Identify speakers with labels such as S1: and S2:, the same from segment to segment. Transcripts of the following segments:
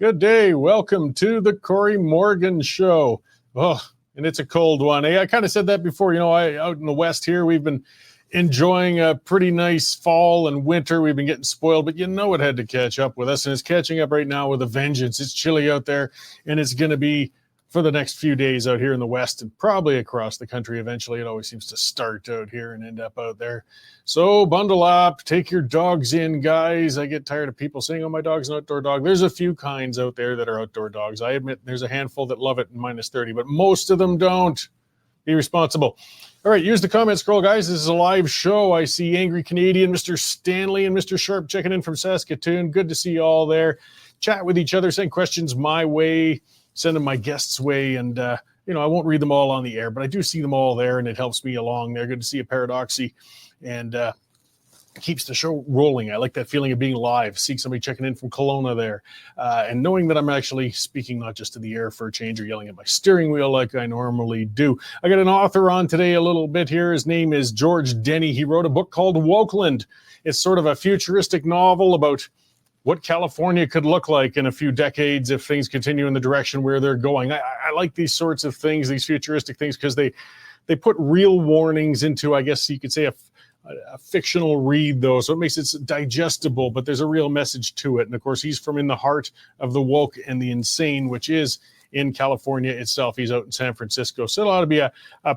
S1: Good day. Welcome to the Corey Morgan Show. Oh, and it's a cold one. I kind of said that before. Out in the West here, we've been enjoying a pretty nice fall and winter. We've been getting spoiled, but it had to catch up with us, and it's catching up right now with a vengeance. It's chilly out there, and it's going to be for the next few days out here in the West and probably across the country eventually. It always seems to start out here and end up out there. So bundle up, take your dogs in, guys. I get tired of people saying, oh, my dog's an outdoor dog. There's a few kinds out there that are outdoor dogs. I admit there's a handful that love it in -30, but most of them don't. Be responsible. All right, use the comment scroll, guys. This is a live show. I see Angry Canadian, Mr. Stanley, and Mr. Sharp checking in from Saskatoon. Good to see you all there. Chat with each other, send questions my way, send them my guests' way, and I won't read them all on the air, but I do see them all there, and it helps me along there. Good to see you, Paradoxy, and keeps the show rolling. I like that feeling of being live, seeing somebody checking in from Kelowna there, and knowing that I'm actually speaking not just to the air for a change or yelling at my steering wheel like I normally do. I got an author on today a little bit here. His name is George Denny. He wrote a book called Wokelynd. It's sort of a futuristic novel about what California could look like in a few decades if things continue in the direction where they're going. I like these sorts of things, these futuristic things, because they put real warnings into, I guess you could say, a fictional read, though, so it makes it digestible, but there's a real message to it. And of course, he's from in the heart of the woke and the insane, which is in California itself. He's out in San Francisco, so it ought to be a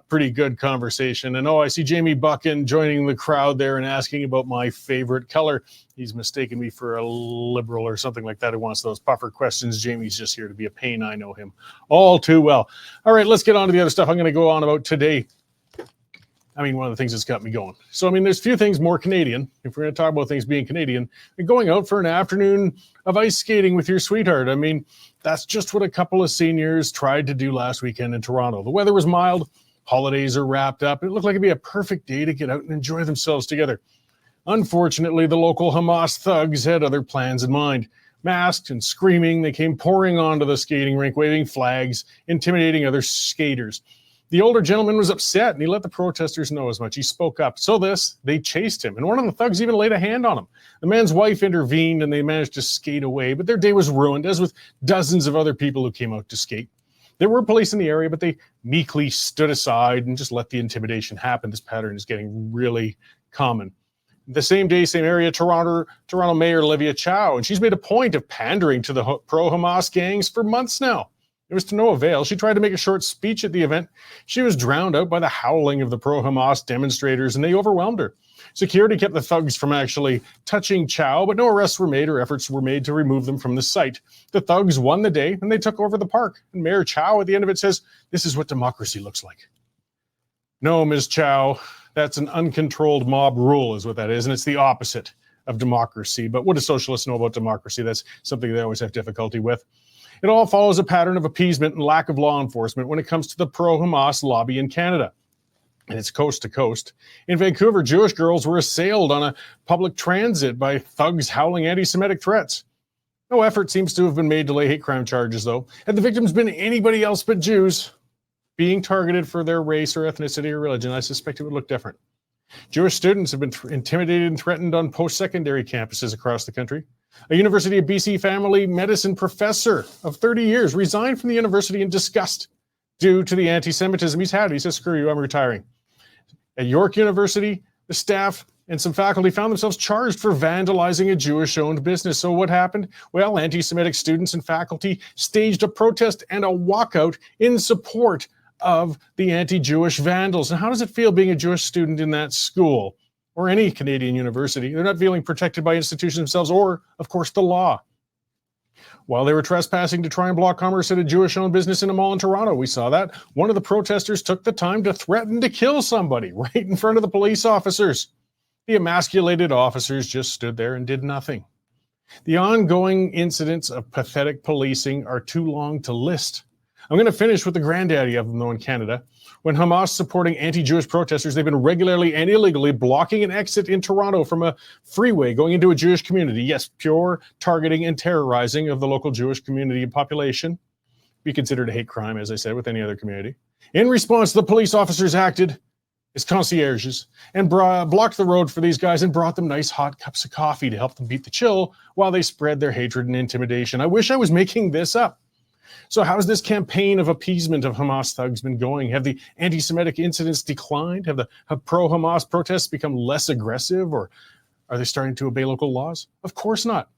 S1: pretty good conversation. And I see Jamie Buchan joining the crowd there and asking about my favorite color. He's mistaken me for a liberal or something like that who wants those puffer questions. Jamie's just here to be a pain. I know him all too well. All right, let's get on to the other stuff I'm going to go on about today. One of the things that's got me going. So, there's few things more Canadian, if we're going to talk about things being Canadian, than going out for an afternoon of ice skating with your sweetheart. That's just what a couple of seniors tried to do last weekend in Toronto. The weather was mild, holidays are wrapped up. It looked like it'd be a perfect day to get out and enjoy themselves together. Unfortunately, the local Hamas thugs had other plans in mind. Masked and screaming, they came pouring onto the skating rink, waving flags, intimidating other skaters. The older gentleman was upset, and he let the protesters know as much. He spoke up. So they chased him, and one of the thugs even laid a hand on him. The man's wife intervened, and they managed to skate away, but their day was ruined, as with dozens of other people who came out to skate. There were police in the area, but they meekly stood aside and just let the intimidation happen. This pattern is getting really common. The same day, same area, Toronto Mayor Olivia Chow, and she's made a point of pandering to the pro-Hamas gangs for months now. It was to no avail. She tried to make a short speech at the event. She was drowned out by the howling of the pro-Hamas demonstrators, and they overwhelmed her. Security kept the thugs from actually touching Chow, but no arrests were made or efforts were made to remove them from the site. The thugs won the day, and they took over the park. And Mayor Chow at the end of it says, "This is what democracy looks like." No, Ms. Chow, that's an uncontrolled mob rule is what that is, and it's the opposite of democracy. But what do socialists know about democracy? That's something they always have difficulty with. It all follows a pattern of appeasement and lack of law enforcement when it comes to the pro-Hamas lobby in Canada. And it's coast to coast. In Vancouver, Jewish girls were assailed on a public transit by thugs howling anti-Semitic threats. No effort seems to have been made to lay hate crime charges, though. Had the victims been anybody else but Jews being targeted for their race or ethnicity or religion, I suspect it would look different. Jewish students have been intimidated and threatened on post-secondary campuses across the country. A University of BC family medicine professor of 30 years resigned from the university in disgust due to the anti-Semitism he's had. He says, "Screw you, I'm retiring." At York University, the staff and some faculty found themselves charged for vandalizing a Jewish-owned business. So what happened? Well, anti-Semitic students and faculty staged a protest and a walkout in support of the anti-Jewish vandals. And how does it feel being a Jewish student in that school? Or any Canadian university? They're not feeling protected by institutions themselves or, of course, the law. While they were trespassing to try and block commerce at a Jewish-owned business in a mall in Toronto, we saw that. One of the protesters took the time to threaten to kill somebody right in front of the police officers. The emasculated officers just stood there and did nothing. The ongoing incidents of pathetic policing are too long to list. I'm going to finish with the granddaddy of them, though, in Canada. When Hamas supporting anti-Jewish protesters, they've been regularly and illegally blocking an exit in Toronto from a freeway going into a Jewish community. Yes, pure targeting and terrorizing of the local Jewish community and population. Be considered a hate crime, as I said, with any other community. In response, the police officers acted. his concierges, and blocked the road for these guys and brought them nice hot cups of coffee to help them beat the chill while they spread their hatred and intimidation. I wish I was making this up. So how's this campaign of appeasement of Hamas thugs been going? Have the anti-Semitic incidents declined? Have pro-Hamas protests become less aggressive, or are they starting to obey local laws? Of course not.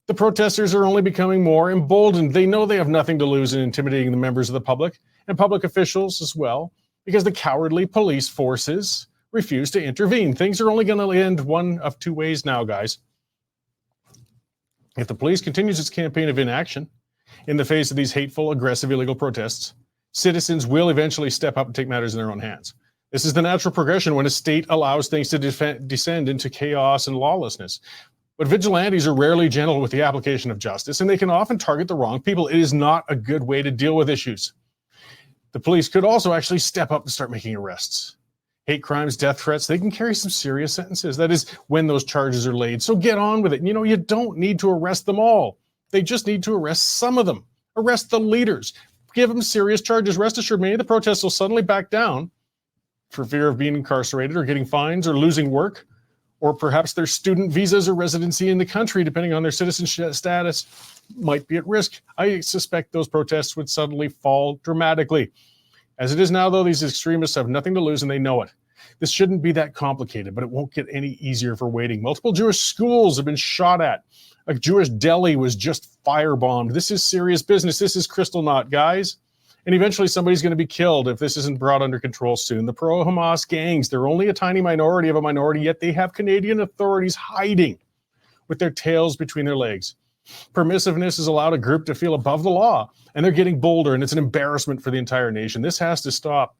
S1: The protesters are only becoming more emboldened. They know they have nothing to lose in intimidating the members of the public and public officials as well, because the cowardly police forces refuse to intervene. Things are only going to end one of two ways now, guys. If the police continues its campaign of inaction in the face of these hateful, aggressive, illegal protests, citizens will eventually step up and take matters in their own hands. This is the natural progression when a state allows things to descend into chaos and lawlessness. But vigilantes are rarely gentle with the application of justice, and they can often target the wrong people. It is not a good way to deal with issues. The police could also actually step up and start making arrests. Hate crimes, death threats, they can carry some serious sentences. That is when those charges are laid. So get on with it. You know, you don't need to arrest them all. They just need to arrest some of them. Arrest the leaders. Give them serious charges. Rest assured, many of the protests will suddenly back down for fear of being incarcerated or getting fines or losing work, or perhaps their student visas or residency in the country, depending on their citizenship status, might be at risk. I suspect those protests would suddenly fall dramatically. As it is now, though, these extremists have nothing to lose and they know it. This shouldn't be that complicated, but it won't get any easier for waiting. Multiple Jewish schools have been shot at. A Jewish deli was just firebombed. This is serious business. This is Kristallnacht, guys. And eventually somebody's going to be killed if this isn't brought under control soon. The pro-Hamas gangs, they're only a tiny minority of a minority, yet they have Canadian authorities hiding with their tails between their legs. Permissiveness has allowed a group to feel above the law, and they're getting bolder, and it's an embarrassment for the entire nation. This has to stop.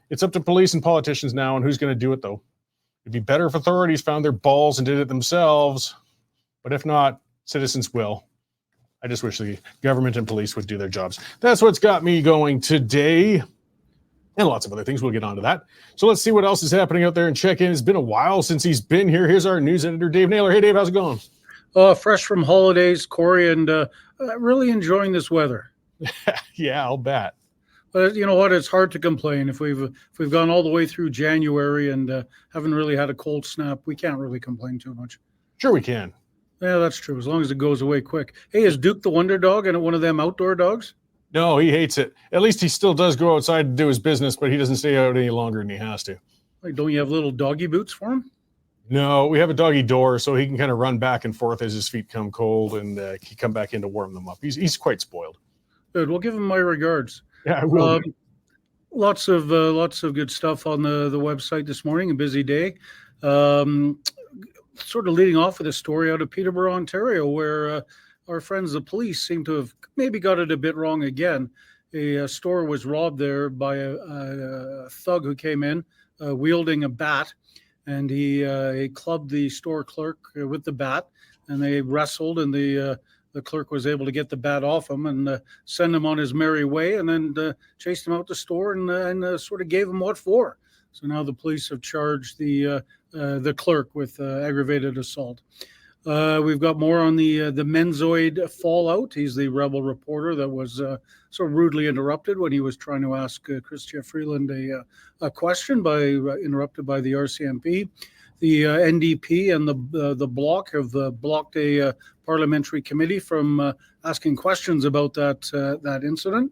S1: It's up to police and politicians now, and who's going to do it, though? It'd be better if authorities found their balls and did it themselves, but if not, citizens will. I just wish the government and police would do their jobs. That's what's got me going today, and lots of other things. We'll get onto that. So let's see what else is happening out there and check in. It's been a while since he's been here. Here's our news editor, Dave Naylor. Hey, Dave, how's it going?
S2: Fresh from holidays, Corey, and really enjoying this weather.
S1: Yeah, I'll bet.
S2: But you know what? It's hard to complain if we've gone all the way through January and haven't really had a cold snap. We can't really complain too much.
S1: Sure, we can.
S2: Yeah, that's true. As long as it goes away quick. Hey, is Duke the Wonder Dog and one of them outdoor dogs?
S1: No, he hates it. At least he still does go outside to do his business, but he doesn't stay out any longer than he has to.
S2: Like, don't you have little doggy boots for him?
S1: No, we have a doggy door, so he can kind of run back and forth as his feet come cold, and he come back in to warm them up. He's quite spoiled.
S2: Good. Well, give him my regards.
S1: Yeah, I will.
S2: Lots of good stuff on the website this morning. A busy day. Sort of leading off with a story out of Peterborough, Ontario, where our friends, the police, seem to have maybe got it a bit wrong again. A store was robbed there by a thug who came in wielding a bat, and he clubbed the store clerk with the bat, and they wrestled, and the clerk was able to get the bat off him and send him on his merry way, and then chased him out the store and sort of gave him what for. So now the police have charged the clerk with aggravated assault. We've got more on the Menzoid fallout. He's the rebel reporter that was so rudely interrupted when he was trying to ask Chrystia Freeland a question interrupted by the RCMP. The NDP and the Bloc have blocked a parliamentary committee from asking questions about that incident.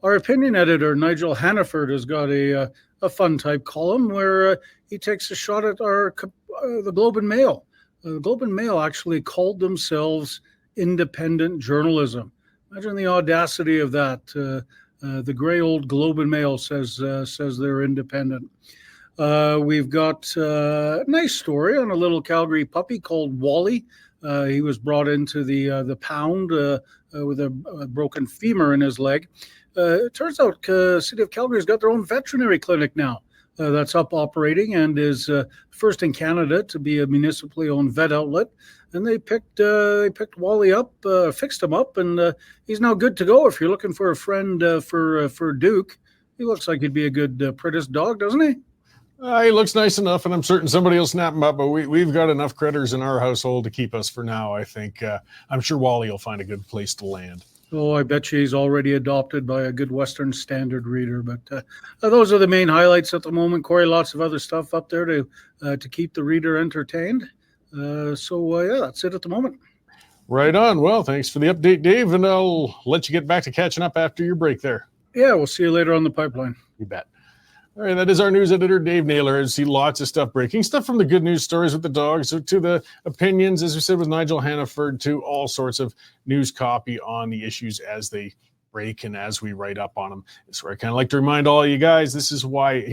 S2: Our opinion editor, Nigel Hannaford, has got a fun type column where he takes a shot at the Globe and Mail. The Globe and Mail actually called themselves independent journalism. Imagine the audacity of that. The gray old Globe and Mail says they're independent. We've got a nice story on a little Calgary puppy called Wally. He was brought into the pound with a broken femur in his leg. It turns out City of Calgary has got their own veterinary clinic now. That's up operating and is first in Canada to be a municipally owned vet outlet. And they picked Wally up, fixed him up, and he's now good to go. If you're looking for a friend for Duke, he looks like he'd be a good Prentice dog, doesn't he?
S1: He looks nice enough, and I'm certain somebody will snap him up, but we've got enough critters in our household to keep us for now, I think. I'm sure Wally will find a good place to land.
S2: Oh, I bet she's already adopted by a good Western Standard reader. But those are the main highlights at the moment, Corey. Lots of other stuff up there to keep the reader entertained. Yeah, that's it at the moment.
S1: Right on. Well, thanks for the update, Dave, and I'll let you get back to catching up after your break there.
S2: Yeah, we'll see you later on the pipeline.
S1: You bet. All right, that is our news editor, Dave Naylor. I see lots of stuff breaking, stuff from the good news stories with the dogs to the opinions, as we said, with Nigel Hannaford, to all sorts of news copy on the issues as they break and as we write up on them. It's where I kind of like to remind all you guys, this is why,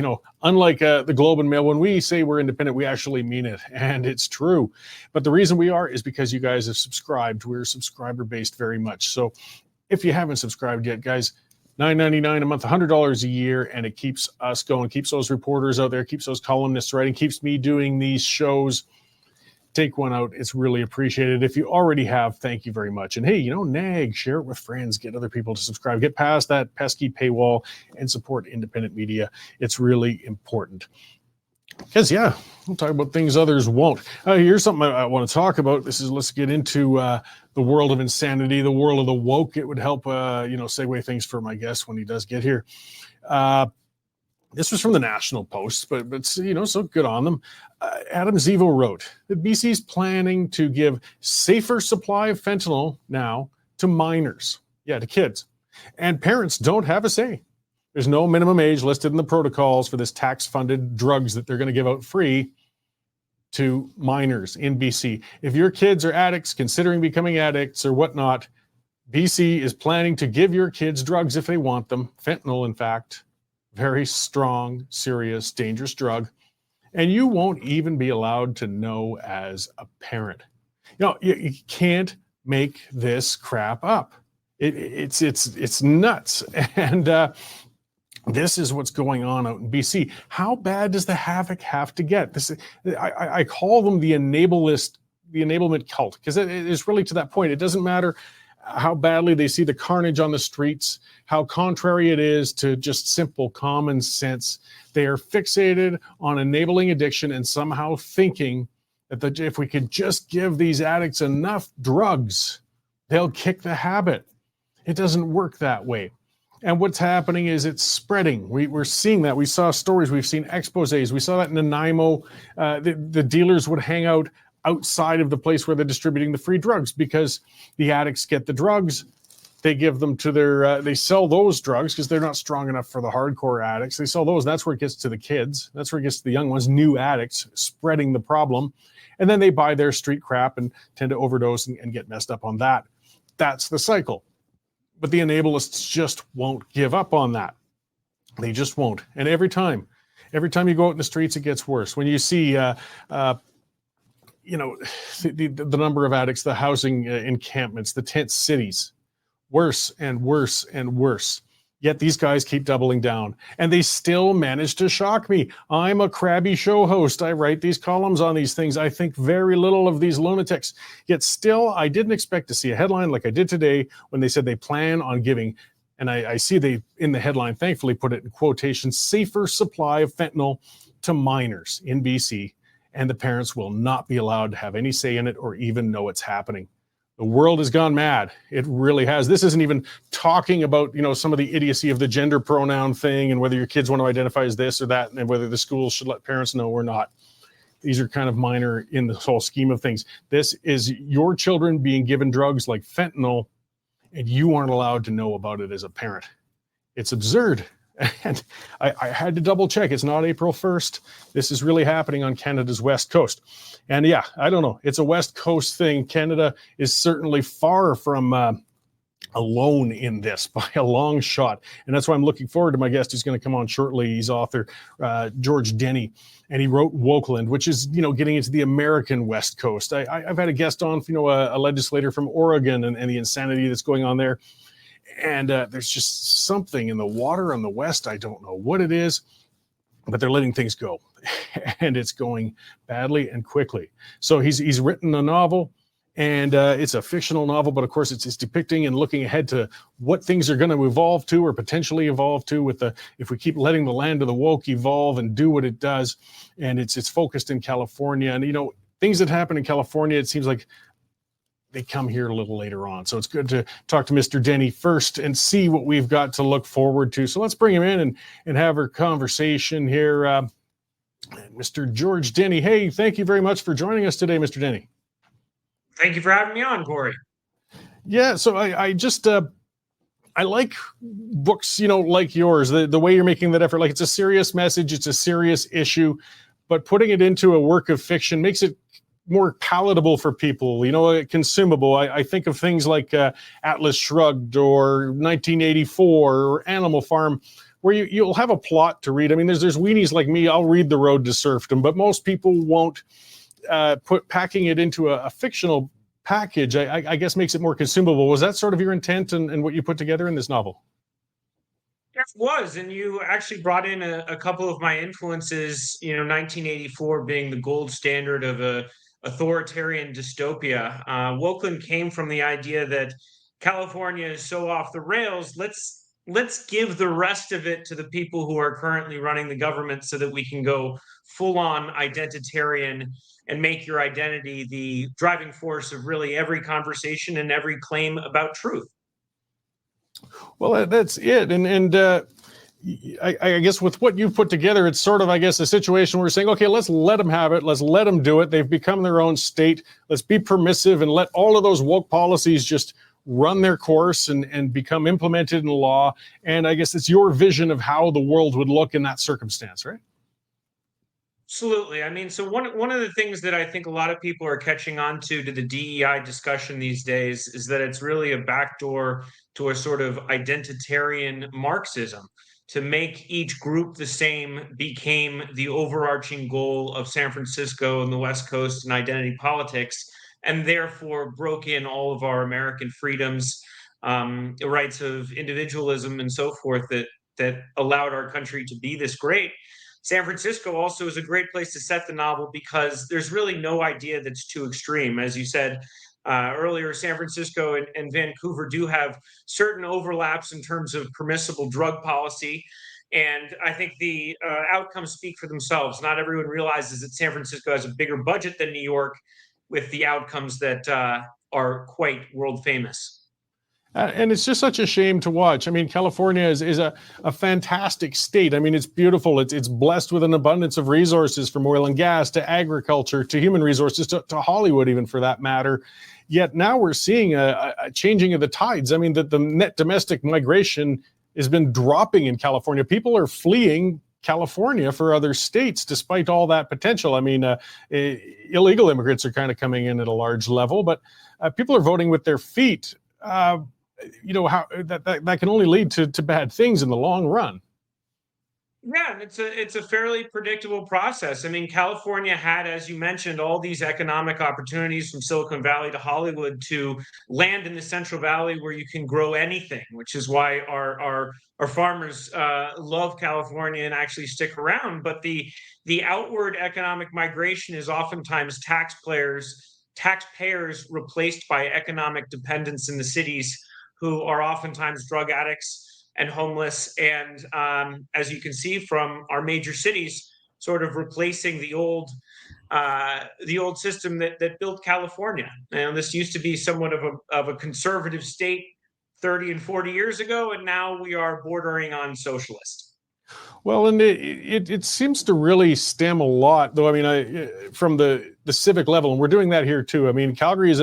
S1: unlike the Globe and Mail, when we say we're independent, we actually mean it, and it's true. But the reason we are is because you guys have subscribed. We're subscriber-based very much. So if you haven't subscribed yet, guys, $9.99 a month, $100 a year, and it keeps us going, keeps those reporters out there, keeps those columnists writing, keeps me doing these shows. Take one out. It's really appreciated. If you already have, thank you very much. And hey, nag, share it with friends, get other people to subscribe, get past that pesky paywall and support independent media. It's really important. Because, we'll talk about things others won't. Here's something I want to talk about. Let's get into the world of insanity, the world of the woke. It would help, segue things for my guest when he does get here. This was from the National Post, but so good on them. Adam Zivo wrote that BC's planning to give safer supply of fentanyl now to minors. Yeah, to kids. And parents don't have a say. There's no minimum age listed in the protocols for this tax-funded drugs that they're going to give out free to minors in BC. If your kids are addicts, considering becoming addicts or whatnot, BC is planning to give your kids drugs if they want them. Fentanyl, in fact, very strong, serious, dangerous drug. And you won't even be allowed to know as a parent. You can't make this crap up. It's nuts. And this is what's going on out in BC. How bad does the havoc have to get? I call them the enablement cult, because it is really to that point. It doesn't matter how badly they see the carnage on the streets, how contrary it is to just simple common sense. They are fixated on enabling addiction and somehow thinking that if we could just give these addicts enough drugs, they'll kick the habit. It doesn't work that way. And what's happening is it's spreading. We're seeing that. We saw stories. We've seen exposés. We saw that in Nanaimo. The dealers would hang out outside of the place where they're distributing the free drugs because the addicts get the drugs. They give them to they sell those drugs because they're not strong enough for the hardcore addicts. They sell those. That's where it gets to the kids. That's where it gets to the young ones, new addicts, spreading the problem. And then they buy their street crap and tend to overdose and get messed up on that. That's the cycle. But the enableists just won't give up on that. They just won't. And every time you go out in the streets, it gets worse. When you see, the number of addicts, the housing encampments, the tent cities, worse and worse and worse. Yet these guys keep doubling down, and they still manage to shock me. I'm a crabby show host. I write these columns on these things. I think very little of these lunatics. Yet still, I didn't expect to see a headline like I did today when they said they plan on giving, and I see they, in the headline, thankfully put it in quotation, safer supply of fentanyl to minors in BC, and the parents will not be allowed to have any say in it or even know it's happening. The world has gone mad. It really has. This isn't even talking about, some of the idiocy of the gender pronoun thing and whether your kids want to identify as this or that and whether the schools should let parents know or not. These are kind of minor in the whole scheme of things. This is your children being given drugs like fentanyl, and you aren't allowed to know about it as a parent. It's absurd. And I had to double check. It's not April 1st. This is really happening on Canada's West Coast. And I don't know. It's a West Coast thing. Canada is certainly far from alone in this by a long shot. And that's why I'm looking forward to my guest who's going to come on shortly. He's author George Denny, and he wrote Wokelynd, which is, getting into the American West Coast. I've had a guest on, a legislator from Oregon and the insanity that's going on there. And there's just something in the water on the West. I don't know what it is, but they're letting things go. And it's going badly and quickly. So he's written a novel, and it's a fictional novel, but of course it's depicting and looking ahead to what things are going to evolve to or potentially evolve to if we keep letting the land of the woke evolve and do what it does. And it's focused in California. And, things that happen in California, it seems like they come here a little later on. So it's good to talk to Mr. Denny first and see what we've got to look forward to. So let's bring him in and have our conversation here. Mr. George Denny. Hey, thank you very much for joining us today, Mr. Denny.
S3: Thank you for having me on, Corey.
S1: Yeah, so I just I like books, like yours, the way you're making that effort. Like, it's a serious message, it's a serious issue, but putting it into a work of fiction makes it more palatable for people, consumable. I think of things like Atlas Shrugged or 1984 or Animal Farm, where you'll have a plot to read. I mean, there's weenies like me, I'll read The Road to Serfdom, but most people won't. Packing it into a fictional package, I guess, makes it more consumable. Was that sort of your intent and what you put together in this novel?
S3: It was, and you actually brought in a couple of my influences, 1984 being the gold standard of a authoritarian dystopia. Wokelynd came from the idea that California is so off the rails, let's give the rest of it to the people who are currently running the government so that we can go full on identitarian and make your identity the driving force of really every conversation and every claim about truth.
S1: Well, that's it. And I guess with what you've put together, it's sort of, I guess, a situation where we're saying, okay, let's let them have it. Let's let them do it. They've become their own state. Let's be permissive and let all of those woke policies just run their course and become implemented in law. And I guess it's your vision of how the world would look in that circumstance, right?
S3: Absolutely. I mean, so one of the things that I think a lot of people are catching on to the DEI discussion these days is that it's really a backdoor to a sort of identitarian Marxism. To make each group the same became the overarching goal of San Francisco and the West Coast and identity politics, and therefore broke in all of our American freedoms, the rights of individualism and so forth that allowed our country to be this great. San Francisco also is a great place to set the novel because there's really no idea that's too extreme. As you said earlier, San Francisco and Vancouver do have certain overlaps in terms of permissible drug policy. And I think the outcomes speak for themselves. Not everyone realizes that San Francisco has a bigger budget than New York, with the outcomes that are quite world famous.
S1: And it's just such a shame to watch. I mean, California is a fantastic state. I mean, it's beautiful. It's blessed with an abundance of resources, from oil and gas to agriculture to human resources to Hollywood, even, for that matter. Yet now we're seeing a changing of the tides. I mean, the net domestic migration has been dropping in California. People are fleeing California for other states, despite all that potential. I mean, illegal immigrants are kind of coming in at a large level, but people are voting with their feet. How that can only lead to bad things in the long run.
S3: Yeah, it's a fairly predictable process. I mean, California had, as you mentioned, all these economic opportunities from Silicon Valley to Hollywood to land in the Central Valley where you can grow anything, which is why our farmers love California and actually stick around. But the outward economic migration is oftentimes taxpayers replaced by economic dependents in the cities, who are oftentimes drug addicts and homeless. And as you can see from our major cities, sort of replacing the old system that built California. And this used to be somewhat of a conservative state 30 and 40 years ago, and now we are bordering on socialist.
S1: Well, and it seems to really stem a lot, though. I mean, from the civic level, and we're doing that here too. I mean, Calgary is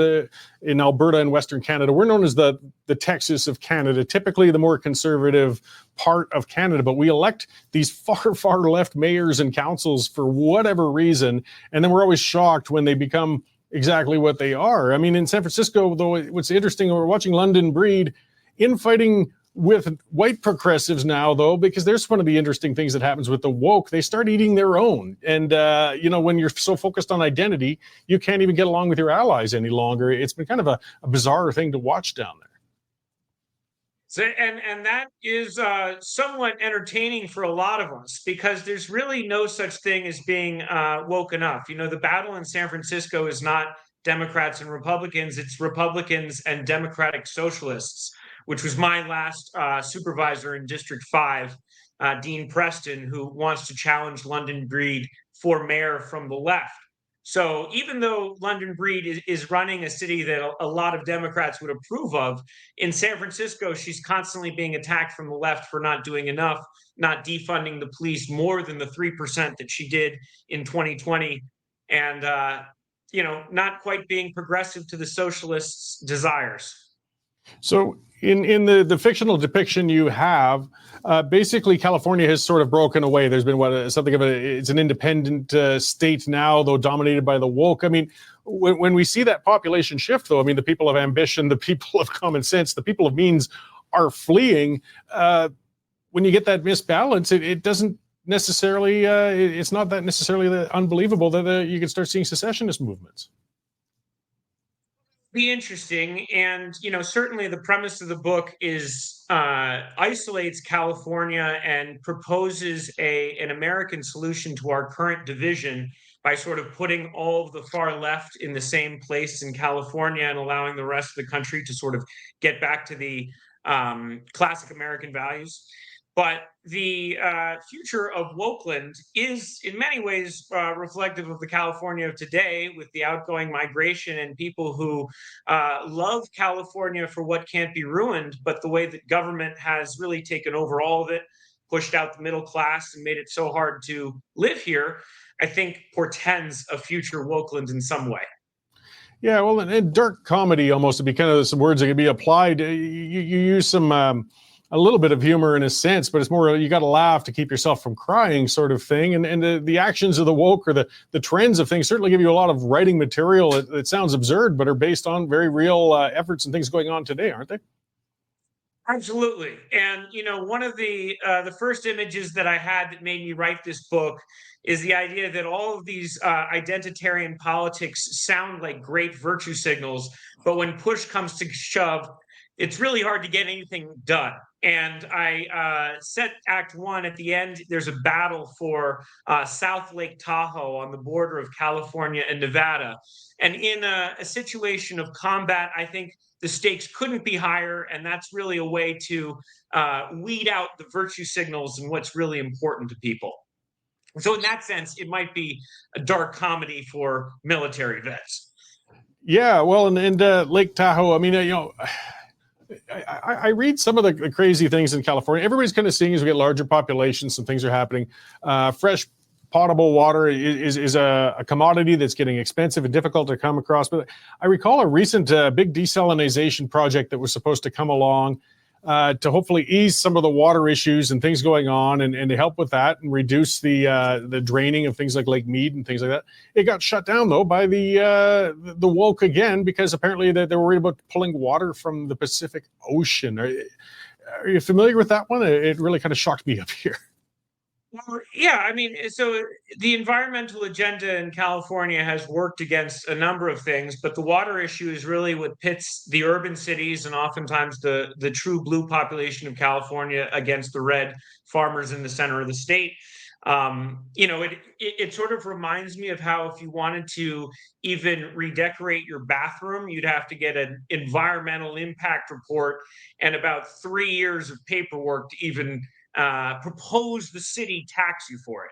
S1: in Alberta and Western Canada. We're known as the Texas of Canada, typically the more conservative part of Canada. But we elect these far left mayors and councils for whatever reason, and then we're always shocked when they become exactly what they are. I mean, in San Francisco, though, what's interesting, we're watching London breed infighting with white progressives now, though, because there's one of the interesting things that happens with the woke. They start eating their own. And, when you're so focused on identity, you can't even get along with your allies any longer. It's been kind of a bizarre thing to watch down there.
S3: So, and that is somewhat entertaining for a lot of us, because there's really no such thing as being woke enough. The battle in San Francisco is not Democrats and Republicans, it's Republicans and Democratic Socialists, which was my last supervisor in District 5, Dean Preston, who wants to challenge London Breed for mayor from the left. So even though London Breed is running a city that a lot of Democrats would approve of, in San Francisco, she's constantly being attacked from the left for not doing enough, not defunding the police more than the 3% that she did in 2020, and not quite being progressive to the socialists' desires.
S1: So in the fictional depiction you have, basically California has sort of broken away. There's been something of it's an independent state now, though dominated by the woke. I mean, when we see that population shift, though, I mean, the people of ambition, the people of common sense, the people of means are fleeing. When you get that misbalance, it doesn't necessarily, it's not that necessarily unbelievable that you can start seeing secessionist movements.
S3: Be interesting, and certainly the premise of the book is isolates California and proposes an American solution to our current division by sort of putting all of the far left in the same place in California and allowing the rest of the country to sort of get back to the classic American values. But the future of Wokelynd is in many ways reflective of the California of today, with the outgoing migration and people who love California for what can't be ruined, but the way that government has really taken over all of it, pushed out the middle class, and made it so hard to live here, I think portends a future Wokelynd in some way.
S1: Yeah, well, and dark comedy almost to be kind of some words that can be applied. You use some a little bit of humor in a sense, but it's more you got to laugh to keep yourself from crying, sort of thing. And the actions of the woke or the trends of things certainly give you a lot of writing material that sounds absurd, but are based on very real efforts and things going on today, aren't they?
S3: Absolutely. And one of the first images that I had that made me write this book is the idea that all of these identitarian politics sound like great virtue signals, but when push comes to shove, it's really hard to get anything done. And I set Act One at the end. There's a battle for South Lake Tahoe on the border of California and Nevada. And in a situation of combat, I think the stakes couldn't be higher. And that's really a way to weed out the virtue signals and what's really important to people. So in that sense, it might be a dark comedy for military vets.
S1: Yeah, well, and Lake Tahoe, I mean, I read some of the crazy things in California. Everybody's kind of seeing as we get larger populations, some things are happening. Fresh potable water is a commodity that's getting expensive and difficult to come across. But I recall a recent big desalination project that was supposed to come along to hopefully ease some of the water issues and things going on and to help with that and reduce the draining of things like Lake Mead and things like that. It got shut down, though, by the woke again, because apparently they were worried about pulling water from the Pacific Ocean. Are you familiar with that one? It really kind of shocked me up here.
S3: Well, yeah, I mean, so the environmental agenda in California has worked against a number of things, but the water issue is really what pits the urban cities and oftentimes the true blue population of California against the red farmers in the center of the state. It sort of reminds me of how if you wanted to even redecorate your bathroom, you'd have to get an environmental impact report and about 3 years of paperwork to even propose the city tax you for it.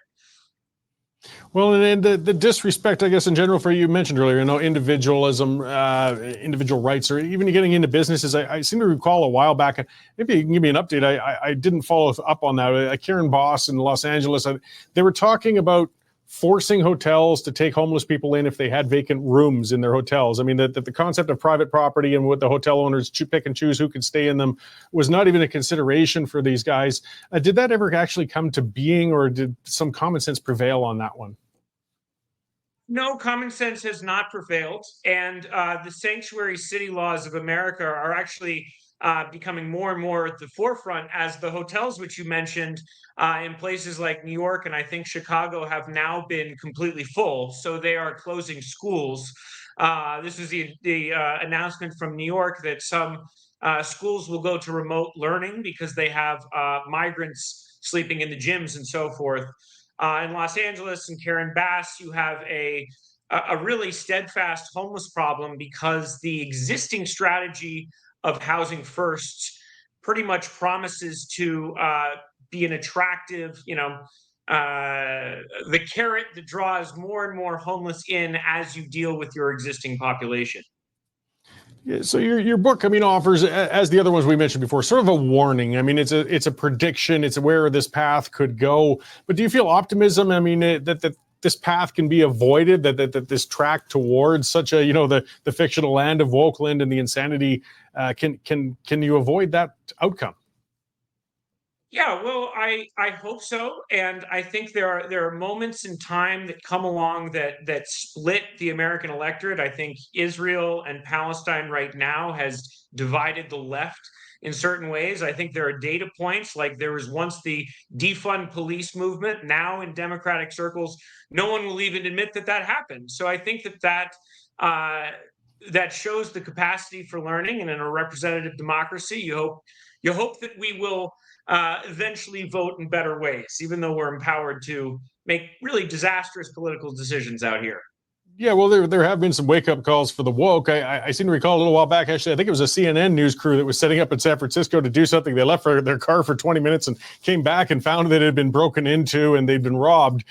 S1: Well, and the disrespect, I guess, in general, for you mentioned earlier, individualism, individual rights, or even getting into businesses. I seem to recall a while back, maybe you can give me an update. I didn't follow up on that. Karen Boss in Los Angeles, they were talking about forcing hotels to take homeless people in if they had vacant rooms in their hotels. I mean, that the concept of private property and what the hotel owners pick and choose who could stay in them was not even a consideration for these guys. Did that ever actually come to being, or did some common sense prevail on that one?
S3: No, common sense has not prevailed. And the sanctuary city laws of America are actually becoming more and more at the forefront, as the hotels, which you mentioned, in places like New York and I think Chicago, have now been completely full. So they are closing schools. This is the announcement from New York that some schools will go to remote learning because they have migrants sleeping in the gyms and so forth. In Los Angeles and Karen Bass, you have a really steadfast homeless problem because the existing strategy of housing first pretty much promises to be an attractive, the carrot that draws more and more homeless in as you deal with your existing population.
S1: Yeah, so your book, I mean, offers, as the other ones we mentioned before, sort of a warning. I mean, it's a prediction. It's where this path could go. But do you feel optimism? I mean, that this path can be avoided. That this track towards such a the fictional land of Wokelynd and the insanity can you avoid that outcome?
S3: Yeah, well, I hope so, and I think there are moments in time that come along that split the American electorate. I think Israel and Palestine right now has divided the left in certain ways. I think there are data points like there was once the defund police movement. Now in Democratic circles, no one will even admit that that happened. So I think that shows the capacity for learning, and in a representative democracy, you hope that we will eventually vote in better ways, even though we're empowered to make really disastrous political decisions out here.
S1: Yeah, well, there have been some wake up calls for the woke. I seem to recall a little while back, actually, I think it was a CNN news crew that was setting up in San Francisco to do something. They left their car for 20 minutes and came back and found that it had been broken into and they'd been robbed.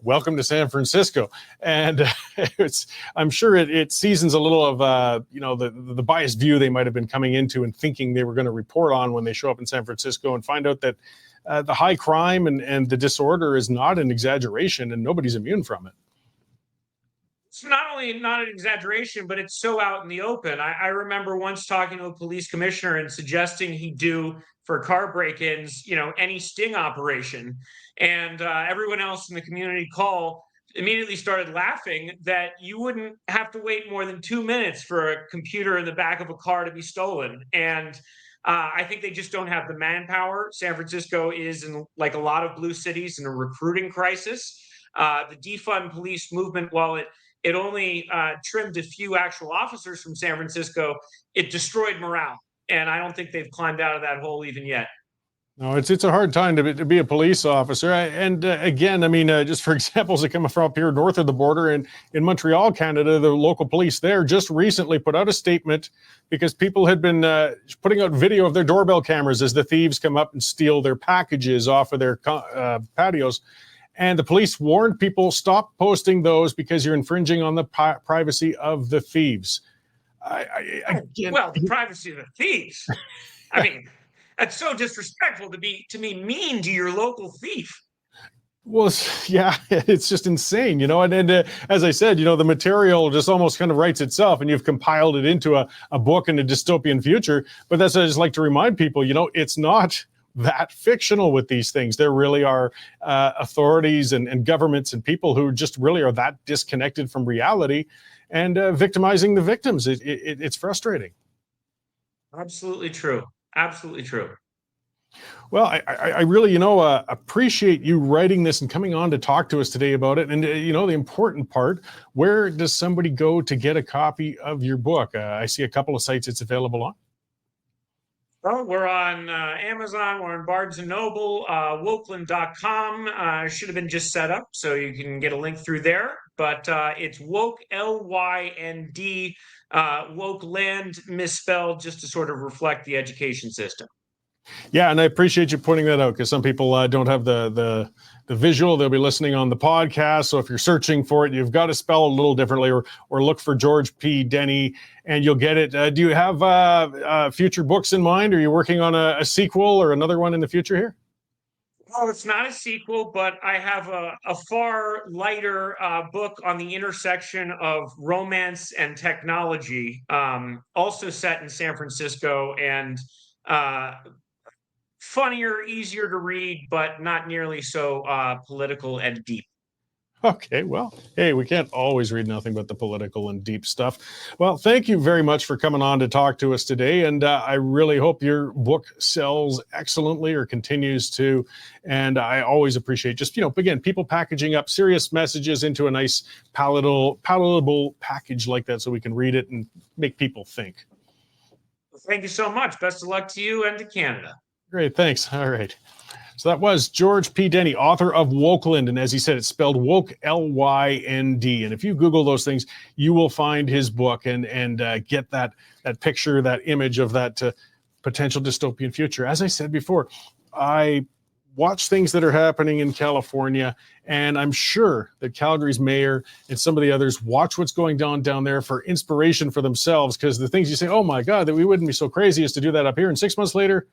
S1: Welcome to San Francisco. And I'm sure it seasons a little of, the biased view they might have been coming into and thinking they were going to report on when they show up in San Francisco and find out that the high crime and the disorder is not an exaggeration and nobody's immune from it.
S3: It's not only not an exaggeration, but it's so out in the open. I remember once talking to a police commissioner and suggesting he do for car break-ins, any sting operation. And everyone else in the community call immediately started laughing that you wouldn't have to wait more than 2 minutes for a computer in the back of a car to be stolen. And I think they just don't have the manpower. San Francisco is, like a lot of blue cities, in a recruiting crisis. The defund police movement, while it only trimmed a few actual officers from San Francisco, it destroyed morale. And I don't think they've climbed out of that hole even yet.
S1: No, it's a hard time to be a police officer. And again, I mean, just for examples that come from up here north of the border in Montreal, Canada, the local police there just recently put out a statement because people had been putting out video of their doorbell cameras as the thieves come up and steal their packages off of their patios. And the police warned people, stop posting those because you're infringing on the privacy of the thieves.
S3: Well, the privacy of the thieves. I mean, that's so disrespectful to be mean to your local thief.
S1: Well, yeah, it's just insane, and as I said, the material just almost kind of writes itself and you've compiled it into a book in a dystopian future. But that's what I just like to remind people, it's not that fictional with these things. There really are authorities and governments and people who just really are that disconnected from reality and victimizing the victims. It's frustrating.
S3: Absolutely true. Absolutely true.
S1: Well, I really, appreciate you writing this and coming on to talk to us today about it. And, the important part, where does somebody go to get a copy of your book? I see a couple of sites it's available on.
S3: Well, we're on Amazon, we're on Barnes & Noble, Wokelynd.com. Should have been just set up, so you can get a link through there. But it's Woke, L-Y-N-D, Wokelynd, misspelled, just to sort of reflect the education system.
S1: Yeah, and I appreciate you pointing that out because some people don't have the visual. They'll be listening on the podcast. So if you're searching for it, you've got to spell it a little differently or look for George P. Denny and you'll get it. Do you have future books in mind? Are you working on a sequel or another one in the future here?
S3: Well, it's not a sequel, but I have a far lighter book on the intersection of romance and technology, also set in San Francisco and funnier, easier to read, but not nearly so political and deep.
S1: Okay, well, hey, we can't always read nothing but the political and deep stuff. Well, thank you very much for coming on to talk to us today. And I really hope your book sells excellently or continues to. And I always appreciate just, again, people packaging up serious messages into a nice palatable package like that so we can read it and make people think.
S3: Thank you so much. Best of luck to you and to Canada.
S1: Great. Thanks. All right. So that was George P. Denny, author of Wokelynd. And as he said, it's spelled Woke, L-Y-N-D. And if you Google those things, you will find his book and get that picture, that image of that potential dystopian future. As I said before, I watch things that are happening in California, and I'm sure that Calgary's mayor and some of the others watch what's going on down there for inspiration for themselves, because the things you say, oh my God, that we wouldn't be so crazy as to do that up here, and 6 months later,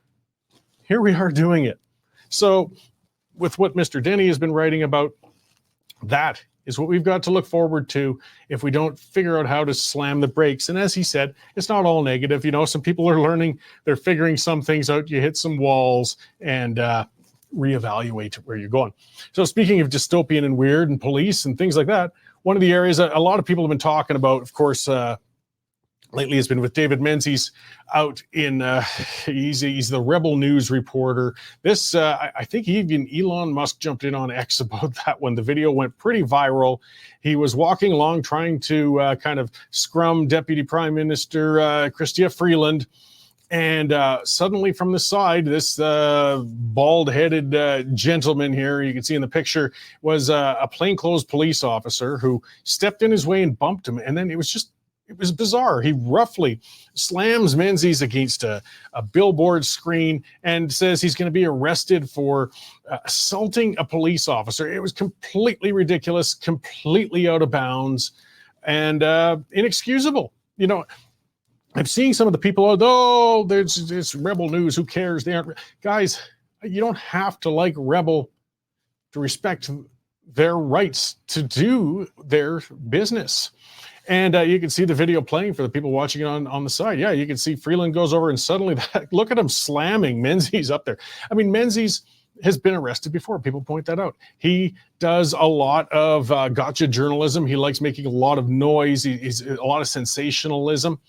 S1: here we are doing it. So with what Mr. Denny has been writing about, that is what we've got to look forward to if we don't figure out how to slam the brakes. And as he said, it's not all negative. You know, some people are learning, they're figuring some things out. You hit some walls and reevaluate where you're going. So speaking of dystopian and weird and police and things like that, one of the areas that a lot of people have been talking about, of course, lately has been with David Menzies out in, he's the Rebel News reporter. This, I think even Elon Musk jumped in on X about that one. The video went pretty viral. He was walking along trying to kind of scrum Deputy Prime Minister Chrystia Freeland. And suddenly from the side, this bald-headed gentleman here, you can see in the picture, was a plainclothes police officer who stepped in his way and bumped him. And then it was bizarre. He roughly slams Menzies against a billboard screen and says he's going to be arrested for assaulting a police officer. It was completely ridiculous, completely out of bounds, and inexcusable. You know, I'm seeing some of the people, it's Rebel News, who cares? They aren't. Guys, you don't have to like Rebel to respect their rights to do their business. And you can see the video playing for the people watching it on the side. Yeah, you can see Freeland goes over and suddenly, look at him slamming Menzies up there. I mean, Menzies has been arrested before. People point that out. He does a lot of gotcha journalism. He likes making a lot of noise. He's a lot of sensationalism.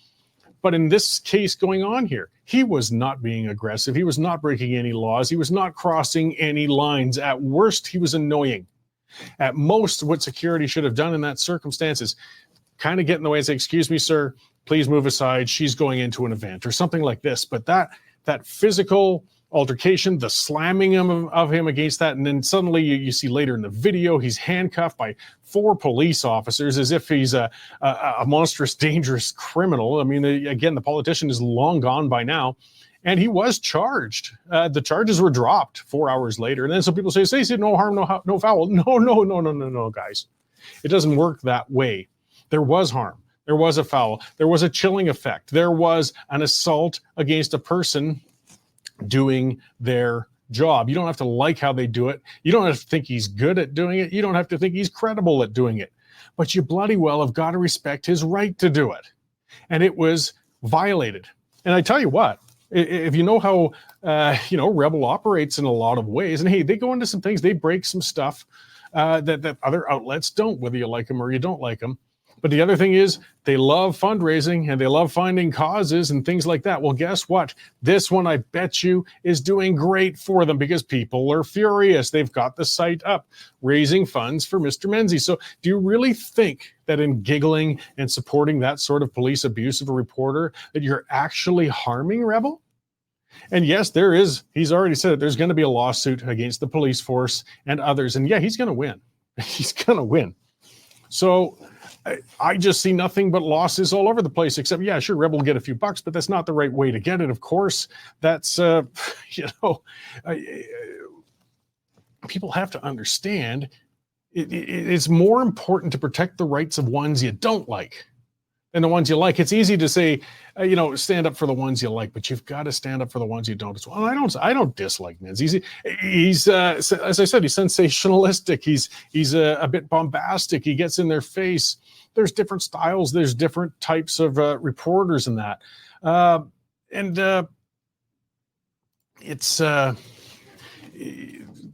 S1: But in this case going on here, he was not being aggressive. He was not breaking any laws. He was not crossing any lines. At worst, he was annoying. At most, what security should have done in that circumstance is kind of get in the way and say, excuse me, sir, please move aside. She's going into an event or something like this. But that physical altercation, the slamming of him against that, and then suddenly you see later in the video, he's handcuffed by 4 police officers as if he's a monstrous, dangerous criminal. I mean, again, the politician is long gone by now. And he was charged. The charges were dropped 4 hours later. And then some people say no harm, no foul. No, guys. It doesn't work that way. There was harm. There was a foul. There was a chilling effect. There was an assault against a person doing their job. You don't have to like how they do it. You don't have to think he's good at doing it. You don't have to think he's credible at doing it. But you bloody well have got to respect his right to do it. And it was violated. And I tell you what, if you know how, Rebel operates in a lot of ways, and hey, they go into some things, they break some stuff that other outlets don't, whether you like them or you don't like them. But the other thing is they love fundraising and they love finding causes and things like that. Well, guess what? This one, I bet you, is doing great for them because people are furious. They've got the site up, raising funds for Mr. Menzies. So do you really think that in giggling and supporting that sort of police abuse of a reporter that you're actually harming Rebel? And yes, there is. He's already said it. There's going to be a lawsuit against the police force and others. And yeah, he's going to win. He's going to win. So I just see nothing but losses all over the place, except, yeah, sure, Rebel will get a few bucks, but that's not the right way to get it. Of course, that's, people have to understand it's more important to protect the rights of ones you don't like than the ones you like. It's easy to say, stand up for the ones you like, but you've got to stand up for the ones you don't as well. And I don't dislike Menzies. He's as I said, he's sensationalistic. He's a bit bombastic. He gets in their face. There's different styles. There's different types of reporters in that.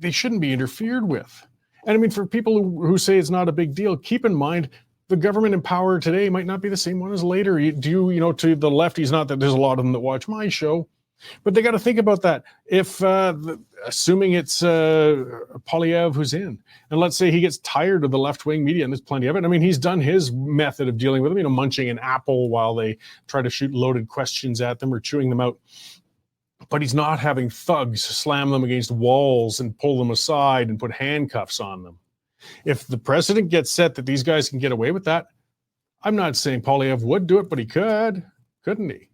S1: They shouldn't be interfered with. And I mean, for people who say it's not a big deal, keep in mind, the government in power today might not be the same one as later. To the lefties, not that there's a lot of them that watch my show, but they got to think about that. If, assuming it's Polyev who's in, and let's say he gets tired of the left-wing media, and there's plenty of it. I mean, he's done his method of dealing with them, munching an apple while they try to shoot loaded questions at them or chewing them out. But he's not having thugs slam them against walls and pull them aside and put handcuffs on them. If the precedent gets set that these guys can get away with that, I'm not saying Polyev would do it, but he could, couldn't he?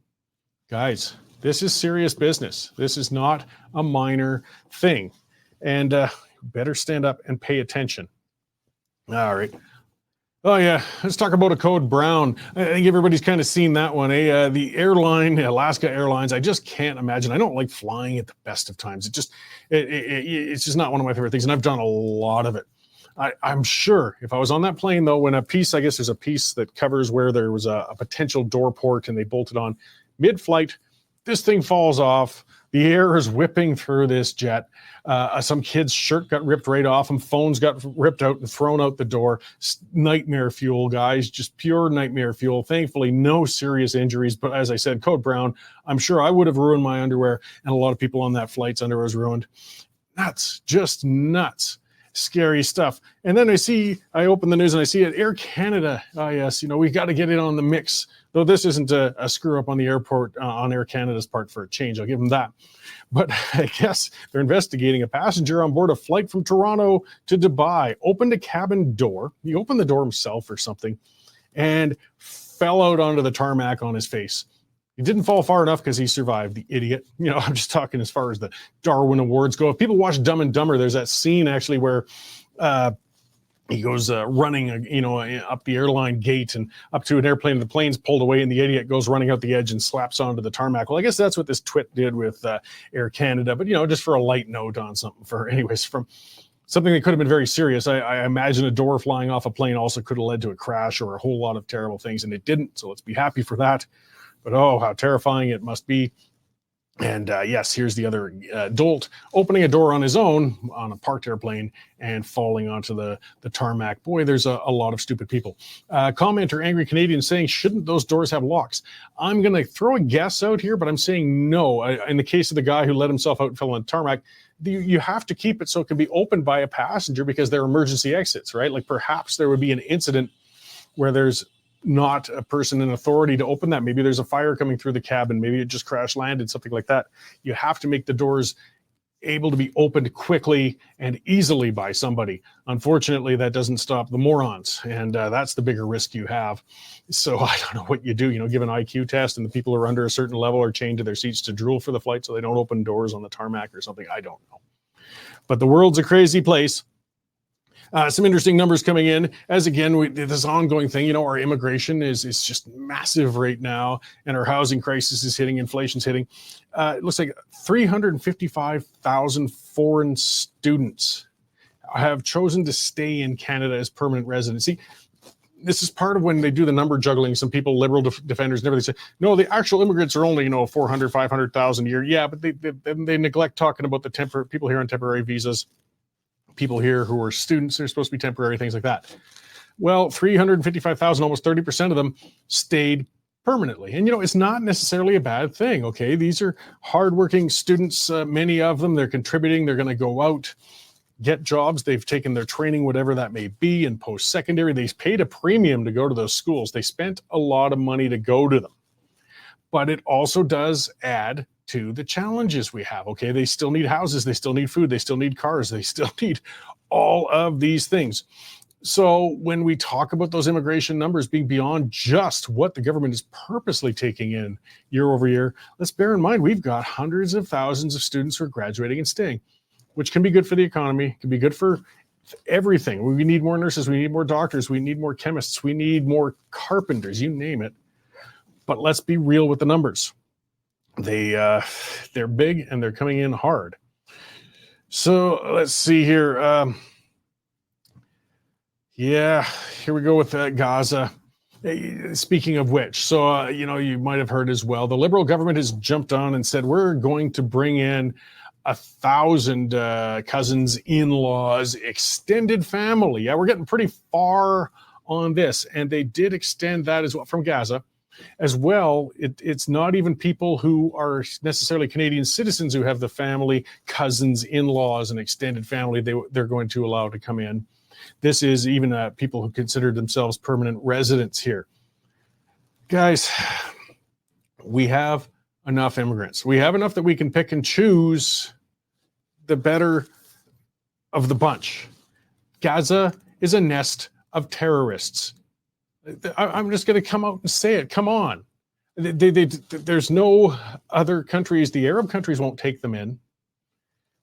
S1: Guys, this is serious business. This is not a minor thing. and better stand up and pay attention. All right. Oh, yeah. Let's talk about a code brown. I think everybody's kind of seen that one. The airline, Alaska Airlines, I just can't imagine. I don't like flying at the best of times. It's just not one of my favorite things, and I've done a lot of it. I'm sure if I was on that plane, though, when I guess there's a piece that covers where there was a potential door port and they bolted on mid-flight, this thing falls off. The air is whipping through this jet. Some kid's shirt got ripped right off him. Phones got ripped out and thrown out the door. Nightmare fuel, guys. Just pure nightmare fuel. Thankfully, no serious injuries. But as I said, code brown. I'm sure I would have ruined my underwear, and a lot of people on that flight's underwear was ruined. Nuts. Just nuts. Scary stuff. And then I open the news and I see it. Air Canada. Oh, yes. We got to get in on the mix. Though this isn't a screw up on the airport, on Air Canada's part for a change. I'll give them that. But I guess they're investigating a passenger on board a flight from Toronto to Dubai, opened a cabin door. He opened the door himself or something and fell out onto the tarmac on his face. He didn't fall far enough because he survived, the idiot. I'm just talking as far as the Darwin Awards go. If people watch Dumb and Dumber, there's that scene actually where he goes running, up the airline gate and up to an airplane, and the plane's pulled away, and the idiot goes running out the edge and slaps onto the tarmac. Well, I guess that's what this twit did with Air Canada. But, just for a light note on something from something that could have been very serious. I imagine a door flying off a plane also could have led to a crash or a whole lot of terrible things, and it didn't. So let's be happy for that. But oh, how terrifying it must be. And yes, here's the other dolt opening a door on his own on a parked airplane and falling onto the tarmac. Boy, there's a lot of stupid people. Commenter, Angry Canadian, saying, shouldn't those doors have locks? I'm going to throw a guess out here, but I'm saying no. In the case of the guy who let himself out and fell on the tarmac, you have to keep it so it can be opened by a passenger because they're emergency exits, right? Like perhaps there would be an incident where there's not a person in authority to open that. Maybe there's a fire coming through the cabin. Maybe it just crash landed, something like that. You have to make the doors able to be opened quickly and easily by somebody. Unfortunately, that doesn't stop the morons. And that's the bigger risk you have. So I don't know what you do, give an IQ test and the people who are under a certain level are chained to their seats to drool for the flight so they don't open doors on the tarmac or something. I don't know. But the world's a crazy place. Some interesting numbers coming in as, again, this ongoing thing, our immigration is just massive right now, and our housing crisis is hitting, inflation's hitting. It looks like 355,000 foreign students have chosen to stay in Canada as permanent residency. This is part of when they do the number juggling. Some people, liberal defenders and everything, say, no, the actual immigrants are only, 400, 500,000 a year. Yeah, but they neglect talking about the people here on temporary visas. People here who are students, they're supposed to be temporary, things like that. Well, 355,000, almost 30% of them stayed permanently. And, it's not necessarily a bad thing, okay? These are hardworking students, many of them. They're contributing. They're going to go out, get jobs. They've taken their training, whatever that may be, in post-secondary. They paid a premium to go to those schools. They spent a lot of money to go to them. But it also does add to the challenges we have. Okay, they still need houses, they still need food, they still need cars, they still need all of these things. So when we talk about those immigration numbers being beyond just what the government is purposely taking in year over year, let's bear in mind we've got hundreds of thousands of students who are graduating and staying, which can be good for the economy, can be good for everything. We need more nurses, we need more doctors, we need more chemists, we need more carpenters, you name it. But let's be real with the numbers. They're big and they're coming in hard. So let's see here. Here we go with Gaza. Speaking of which, so, you might have heard as well, the Liberal government has jumped on and said, we're going to bring in 1,000 cousins, in-laws, extended family. Yeah, we're getting pretty far on this. And they did extend that as well from Gaza. As well, it's not even people who are necessarily Canadian citizens who have the family, cousins, in-laws, and extended family they're going to allow to come in. This is even people who consider themselves permanent residents here. Guys, we have enough immigrants. We have enough that we can pick and choose the better of the bunch. Gaza is a nest of terrorists. I'm just going to come out and say it. Come on. There's no other countries. The Arab countries won't take them in.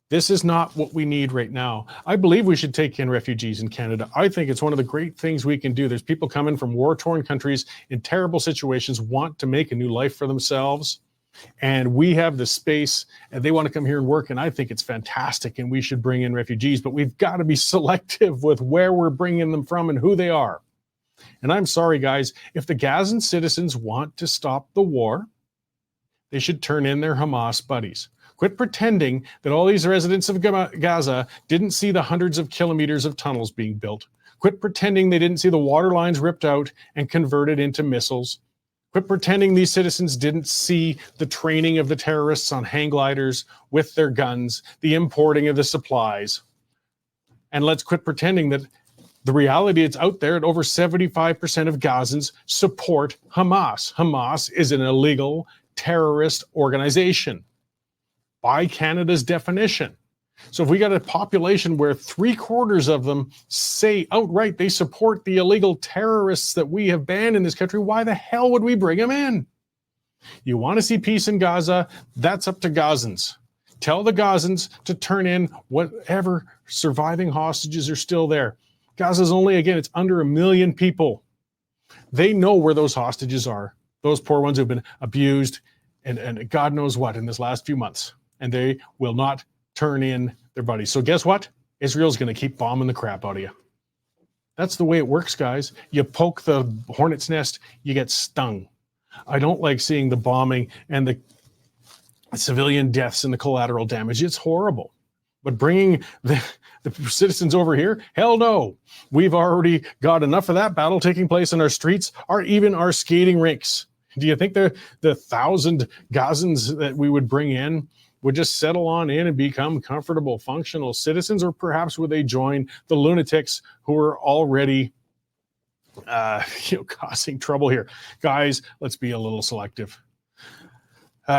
S1: This is not what we need right now. I believe we should take in refugees in Canada. I think it's one of the great things we can do. There's people coming from war-torn countries in terrible situations, want to make a new life for themselves. And we have the space and they want to come here and work. And I think it's fantastic. And we should bring in refugees, but we've got to be selective with where we're bringing them from and who they are. And I'm sorry, guys, if the Gazan citizens want to stop the war, they should turn in their Hamas buddies. Quit pretending that all these residents of Gaza didn't see the hundreds of kilometers of tunnels being built. Quit pretending they didn't see the water lines ripped out and converted into missiles. Quit pretending these citizens didn't see the training of the terrorists on hang gliders with their guns, the importing of the supplies. And let's quit pretending that the reality is out there, and over 75% of Gazans support Hamas. Hamas is an illegal terrorist organization by Canada's definition. So if we got a population where 3/4 of them say outright they support the illegal terrorists that we have banned in this country, why the hell would we bring them in? You want to see peace in Gaza? That's up to Gazans. Tell the Gazans to turn in whatever surviving hostages are still there. Gaza's only, again, it's under 1 million people. They know where those hostages are. Those poor ones who've been abused and God knows what in this last few months. And they will not turn in their buddies. So guess what? Israel's going to keep bombing the crap out of you. That's the way it works, guys. You poke the hornet's nest, you get stung. I don't like seeing the bombing and the civilian deaths and the collateral damage. It's horrible. But bringing the citizens over here, hell no. We've already got enough of that battle taking place in our streets, or even our skating rinks. Do you think the 1,000 Gazans that we would bring in would just settle on in and become comfortable, functional citizens, or perhaps would they join the lunatics who are already causing trouble here? Guys, let's be a little selective.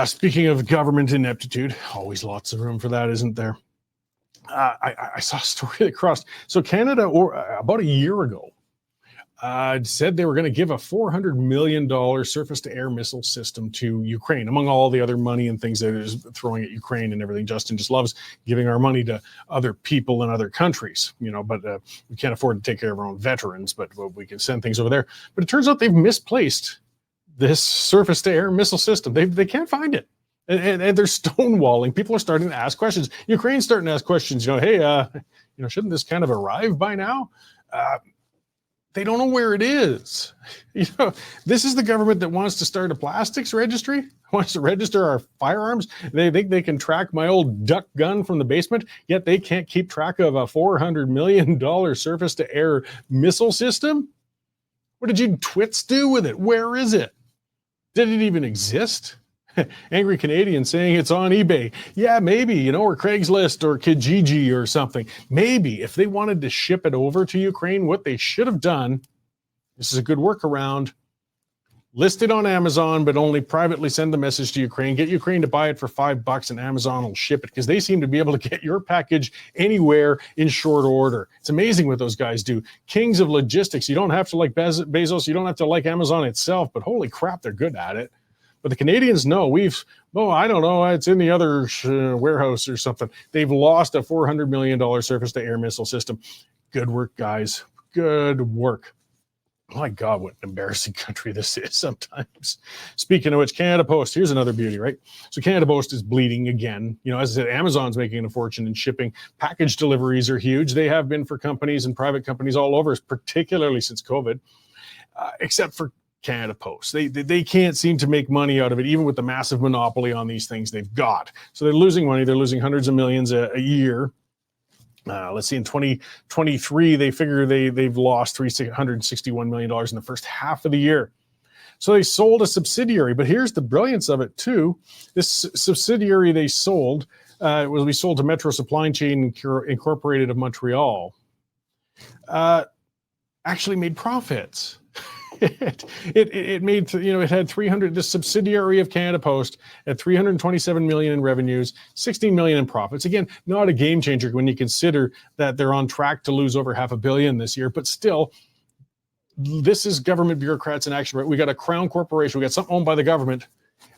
S1: Speaking of government ineptitude, always lots of room for that, isn't there? I saw a story that crossed. So Canada, about a year ago, said they were going to give a $400 million surface-to-air missile system to Ukraine, among all the other money and things that it is throwing at Ukraine and everything. Justin just loves giving our money to other people in other countries, but we can't afford to take care of our own veterans, but we can send things over there. But it turns out they've misplaced this surface-to-air missile system. They can't find it. And they're stonewalling. People are starting to ask questions. Ukraine's starting to ask questions. Hey, shouldn't this kind of arrive by now? They don't know where it is. This is the government that wants to start a plastics registry, wants to register our firearms. They think they can track my old duck gun from the basement, yet they can't keep track of a $400 million surface-to-air missile system. What did you twits do with it? Where is it? Did it even exist? Angry Canadian saying it's on eBay. Yeah, maybe, or Craigslist or Kijiji or something. Maybe if they wanted to ship it over to Ukraine, what they should have done, this is a good workaround, list it on Amazon, but only privately send the message to Ukraine. Get Ukraine to buy it for $5 and Amazon will ship it, because they seem to be able to get your package anywhere in short order. It's amazing what those guys do. Kings of logistics. You don't have to like Bezos. You don't have to like Amazon itself, but holy crap, they're good at it. But the Canadians know I don't know, it's in the other warehouse or something. They've lost a $400 million surface-to-air missile system. Good work, guys. Good work. My God, what an embarrassing country this is sometimes. Speaking of which, Canada Post, here's another beauty, right? So Canada Post is bleeding again. As I said, Amazon's making a fortune in shipping. Package deliveries are huge. They have been for companies and private companies all over, particularly since COVID, except for Canada Post. They can't seem to make money out of it, even with the massive monopoly on these things they've got. So they're losing money. They're losing hundreds of millions a year. Let's see, in 2023, they figure they've lost $361 million in the first half of the year. So they sold a subsidiary, but here's the brilliance of it too. This subsidiary they sold we sold to Metro Supply Chain Incorporated of Montreal. Actually made profits. It made, it had this subsidiary of Canada Post at $327 million in revenues, $16 million in profits. Again, not a game changer when you consider that they're on track to lose over $500 million this year, but still, this is government bureaucrats in action, right? We got a crown corporation, we got something owned by the government.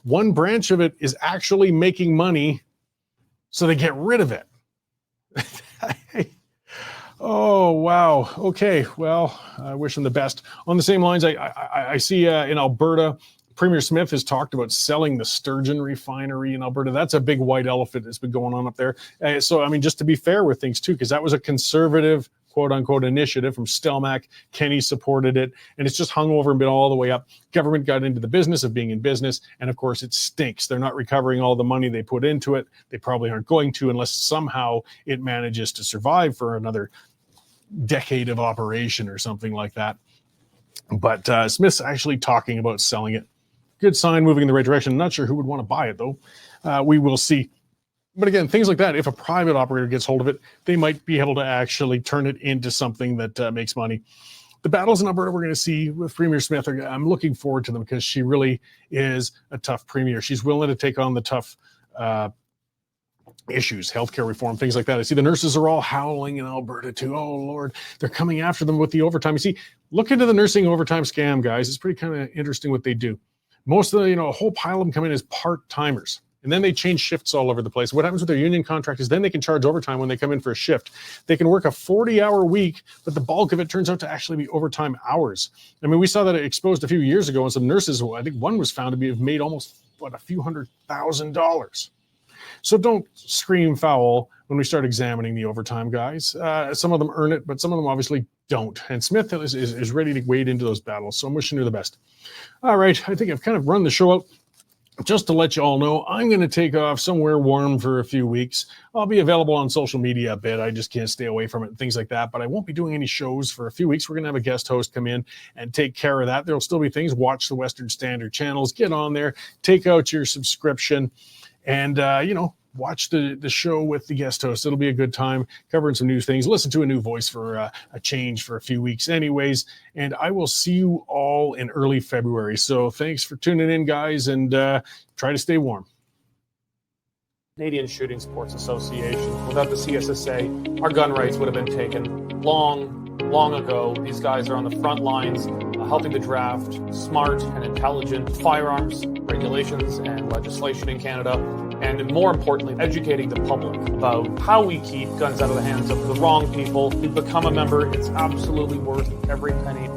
S1: One branch of it is actually making money, so they get rid of it. Oh, wow. Okay. Well, I wish him the best. On the same lines, I see in Alberta, Premier Smith has talked about selling the Sturgeon refinery in Alberta. That's a big white elephant that's been going on up there. So, I mean, just to be fair with things too, because that was a conservative, quote unquote, initiative from Stelmach. Kenny supported it, and it's just hung over and been all the way up. Government got into the business of being in business, and of course it stinks. They're not recovering all the money they put into it. They probably aren't going to unless somehow it manages to survive for another decade of operation or something like that. But Smith's actually talking about selling it. Good sign, moving in the right direction. Not sure who would want to buy it, though. We will see. But again, things like that, if a private operator gets hold of it, they might be able to actually turn it into something that makes money. The battles in Alberta we're going to see with Premier Smith, I'm looking forward to them because she really is a tough premier. She's willing to take on the tough issues, healthcare reform, things like that. I see the nurses are all howling in Alberta too. Oh, Lord, they're coming after them with the overtime. You see, look into the nursing overtime scam, guys. It's pretty kind of interesting what they do. Most of the, a whole pile of them come in as part-timers, and then they change shifts all over the place. What happens with their union contract is then they can charge overtime when they come in for a shift. They can work a 40-hour week, but the bulk of it turns out to actually be overtime hours. I mean, we saw that exposed a few years ago, and some nurses, I think one was found to have made almost, a few $100,000. So don't scream foul when we start examining the overtime guys. Some of them earn it, but some of them obviously don't. And Smith is ready to wade into those battles. So I'm wishing her the best. All right. I think I've kind of run the show out. Just to let you all know, I'm going to take off somewhere warm for a few weeks. I'll be available on social media a bit. I just can't stay away from it and things like that. But I won't be doing any shows for a few weeks. We're going to have a guest host come in and take care of that. There'll still be things. Watch the Western Standard channels. Get on there. Take out your subscription. And, watch the show with the guest host. It'll be a good time covering some new things. Listen to a new voice for a change for a few weeks anyways. And I will see you all in early February. So thanks for tuning in, guys, and try to stay warm.
S4: Canadian Shooting Sports Association. Without the CSSA, our gun rights would have been taken long ago. These guys are on the front lines helping to draft smart and intelligent firearms regulations and legislation in Canada, and more importantly, educating the public about how we keep guns out of the hands of the wrong people. To become a member, it's absolutely worth every penny.